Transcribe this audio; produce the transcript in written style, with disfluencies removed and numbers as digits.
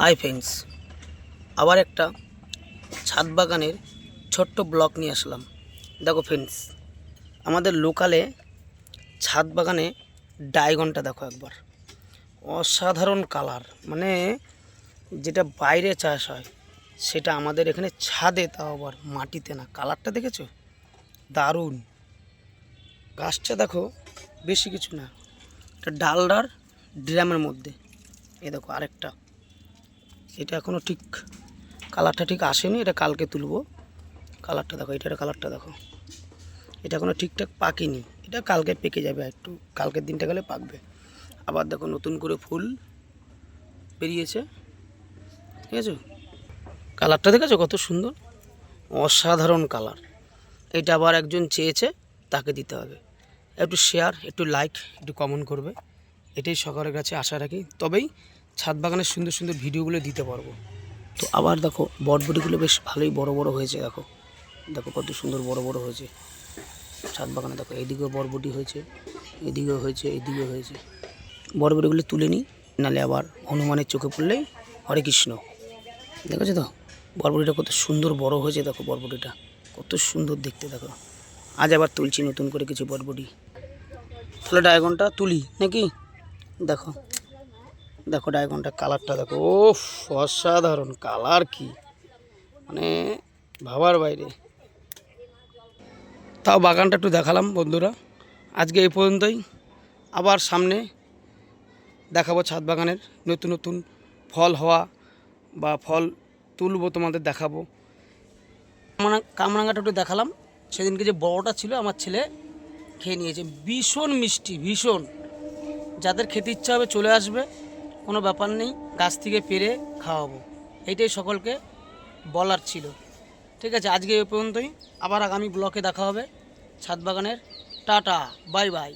Hi friends, আবার একটা ছাদ বাগানের ছোট্ট ব্লগ নিয়ে আসলাম। দেখো ফ্রেন্ডস, আমাদের লোকালে ছাদ বাগানে ডায়গনটা দেখো একবার, অসাধারণ কালার। মানে যেটা বাইরে চাষ হয় সেটা আমাদের এখানে ছাদে, তাও আবার মাটিতে না। কালারটা দেখেছো? দারুণ। গাছটা দেখো, বেশি কিছু না, এটা ডালডার ড্রামের মধ্যে। এই দেখো আরেকটা, এটা এখনও ঠিক কালারটা ঠিক আসেনি, এটা কালকে তুলবো। কালারটা দেখো, এটার কালারটা দেখো, এটা এখনও ঠিকঠাক পাকেনি, এটা কালকে পেকে যাবে, একটু কালকের দিনটা গেলে পাকবে। আবার দেখো নতুন করে ফুল বেরিয়েছে, ঠিক আছে? কালারটা দেখেছো কত সুন্দর, অসাধারণ কালার। এটা আবার একজন চেয়েছে, তাকে দিতে হবে। একটু শেয়ার, একটু লাইক, একটু কমেন্ট করবে, এটাই সকলের কাছে আশা রাখি। তবেই ছাদ বাগানের সুন্দর সুন্দর ভিডিওগুলো দিতে পারবো। তো আবার দেখো বটবটিগুলো বেশ ভালোই বড় বড় হয়েছে। দেখো দেখো কত সুন্দর বড় বড় হয়েছে ছাদ বাগানে। দেখো এইদিকেও বরবটি হয়েছে, এদিকেও হয়েছে, এদিকেও হয়েছে। বরবটিগুলো তুলে নিই, নাহলে আবার হনুমানের চোখে পড়লেই হরে কৃষ্ণ। দেখেছো তো বরবটিটা কত সুন্দর বড় হয়েছে। দেখো বরবটিটা কত সুন্দর দেখতে। দেখো আজ আবার তুলছি নতুন করে কিছু বরবটি। তাহলে ড্রাগনটা তুলি নাকি? দেখো দেখো ড্রাগনটা কালারটা দেখো, ওফ অসাধারণ কালার, কি মানে ভাবার বাইরে। তাও বাগানটা একটু দেখালাম বন্ধুরা। আজকে এই পর্যন্তই, আবার সামনে দেখাবো ছাদ বাগানের নতুন নতুন ফল হওয়া বা ফল তুলবো, তোমাদের দেখাবো। কামরাঙ্গাটা একটু দেখালাম। সেদিনকে যে বড়টা ছিল আমার ছেলে খেয়ে নিয়েছে, ভীষণ মিষ্টি, ভীষণ। যাদের খেতে ইচ্ছা হবে চলে আসবে, কোনো ব্যাপার নেই, গাছ থেকে পেরে খাওয়াবো। এইটাই সকলকে বলার ছিল। ঠিক আছে, আজকে এই পর্যন্তই, আবার আগামী ব্লকে দেখা হবে ছাদ বাগানের। Tata, bye bye.